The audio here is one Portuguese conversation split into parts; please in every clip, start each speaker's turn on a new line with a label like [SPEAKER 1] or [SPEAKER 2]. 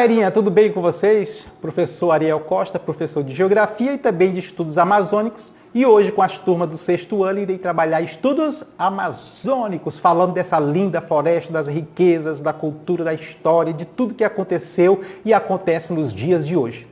[SPEAKER 1] galerinha, tudo bem com vocês? Professor Ariel Costa, professor de Geografia e também de Estudos Amazônicos. E hoje, com as turmas do 6º ano, irei trabalhar estudos amazônicos, falando dessa linda floresta, das riquezas, da cultura, da história, de tudo que aconteceu e acontece nos dias de hoje.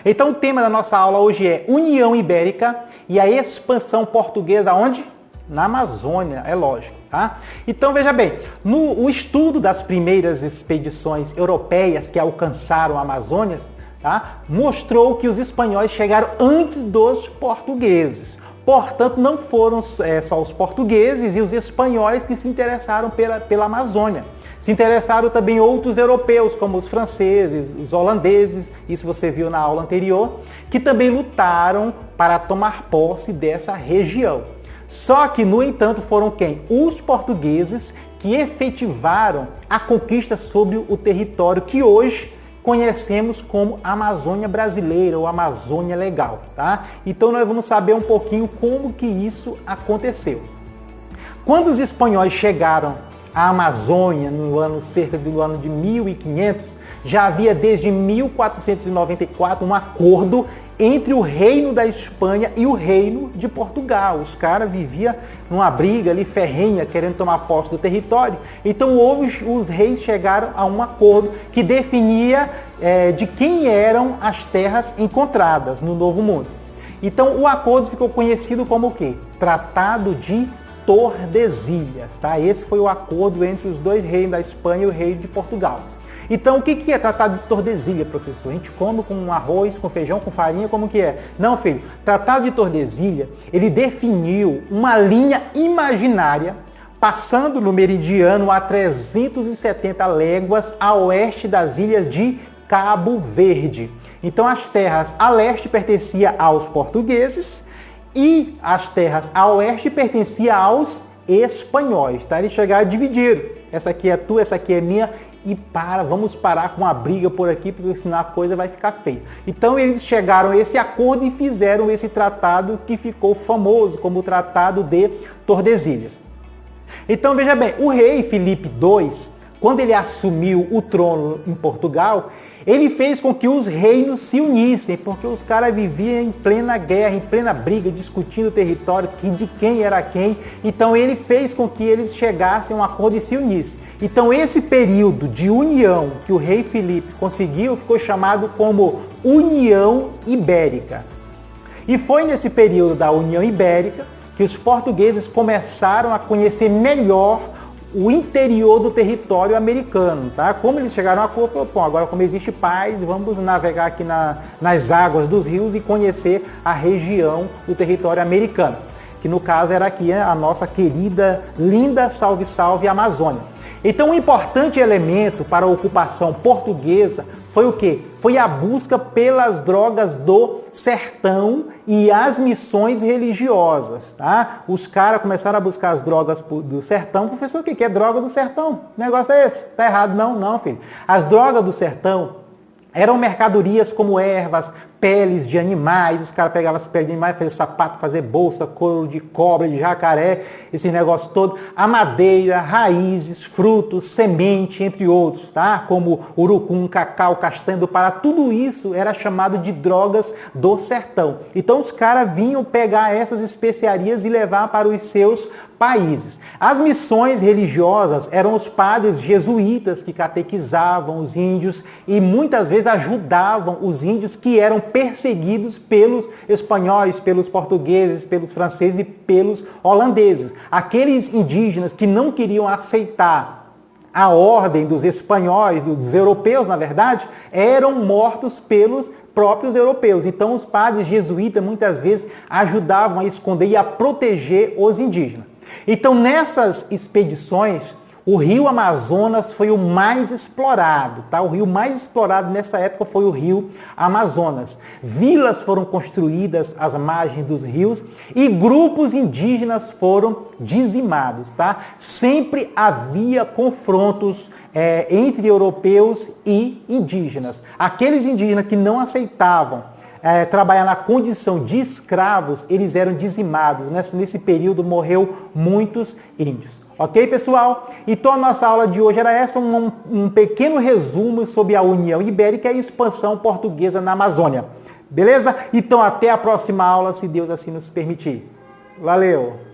[SPEAKER 1] Então, o tema da nossa aula hoje é União Ibérica e a expansão portuguesa onde? Na Amazônia, é lógico, tá? Então, veja bem, o estudo das primeiras expedições europeias que alcançaram a Amazônia, tá, mostrou que os espanhóis chegaram antes dos portugueses. Portanto, não foram só os portugueses e os espanhóis que se interessaram pela Amazônia. Se interessaram também outros europeus, como os franceses, os holandeses, isso você viu na aula anterior, que também lutaram para tomar posse dessa região. Só que, no entanto, foram quem? Os portugueses que efetivaram a conquista sobre o território que hoje conhecemos como Amazônia Brasileira ou Amazônia Legal, tá? Então nós vamos saber um pouquinho como que isso aconteceu. Quando os espanhóis chegaram à Amazônia cerca do ano de 1500, já havia desde 1494 um acordo entre o reino da Espanha e o reino de Portugal. Os caras viviam numa briga ali ferrenha, querendo tomar posse do território. Então os reis chegaram a um acordo que definia de quem eram as terras encontradas no Novo Mundo. Então o acordo ficou conhecido como o quê? Tratado de Tordesilhas. Tá? Esse foi o acordo entre os dois reinos da Espanha e o reino de Portugal. Então, o que é Tratado de Tordesilhas, professor? A gente come com arroz, com feijão, com farinha, como que é? Não, filho. Tratado de Tordesilhas, ele definiu uma linha imaginária passando no meridiano a 370 léguas a oeste das ilhas de Cabo Verde. Então, as terras a leste pertenciam aos portugueses e as terras a oeste pertenciam aos espanhóis. Tá? Eles chegaram a dividir. Essa aqui é tua, essa aqui é minha. E vamos parar com a briga por aqui, porque senão a coisa vai ficar feia. Então eles chegaram a esse acordo e fizeram esse tratado que ficou famoso como o Tratado de Tordesilhas. Então veja bem, o rei Filipe II, quando ele assumiu o trono em Portugal, ele fez com que os reinos se unissem, porque os caras viviam em plena guerra, em plena briga, discutindo o território, de quem era quem. Então ele fez com que eles chegassem a um acordo e se unissem. Então esse período de união que o rei Filipe conseguiu ficou chamado como União Ibérica. E foi nesse período da União Ibérica que os portugueses começaram a conhecer melhor o interior do território americano, tá? Como eles chegaram a acordo, bom, agora como existe paz, vamos navegar aqui nas águas dos rios e conhecer a região do território americano, que no caso era aqui a nossa querida, linda, salve, salve Amazônia. Então, um importante elemento para a ocupação portuguesa foi o quê? Foi a busca pelas drogas do sertão e as missões religiosas, tá? Os caras começaram a buscar as drogas do sertão. Professor, o que é droga do sertão? O negócio é esse? Tá errado? Não, não, filho. As drogas do sertão eram mercadorias como ervas, peles de animais, os caras pegavam as peles de animais, faziam sapato, fazer bolsa, couro de cobra, de jacaré, esse negócio todo, a madeira, raízes, frutos, semente, entre outros, tá? Como urucum, cacau, castanha do Pará, tudo isso era chamado de drogas do sertão. Então os caras vinham pegar essas especiarias e levar para os seus países. As missões religiosas eram os padres jesuítas que catequizavam os índios e muitas vezes ajudavam os índios que eram perseguidos pelos espanhóis, pelos portugueses, pelos franceses e pelos holandeses. Aqueles indígenas que não queriam aceitar a ordem dos espanhóis, dos europeus, na verdade, eram mortos pelos próprios europeus. Então os padres jesuítas muitas vezes ajudavam a esconder e a proteger os indígenas. Então, nessas expedições, o rio Amazonas foi o mais explorado, tá? O rio mais explorado nessa época foi o rio Amazonas. Vilas foram construídas às margens dos rios e grupos indígenas foram dizimados, tá? Sempre havia confrontos entre europeus e indígenas. Aqueles indígenas que não aceitavam trabalhar na condição de escravos, eles eram dizimados. Nesse período morreu muitos índios. Ok, pessoal? Então a nossa aula de hoje era essa, um pequeno resumo sobre a União Ibérica e a expansão portuguesa na Amazônia. Beleza? Então até a próxima aula, se Deus assim nos permitir. Valeu!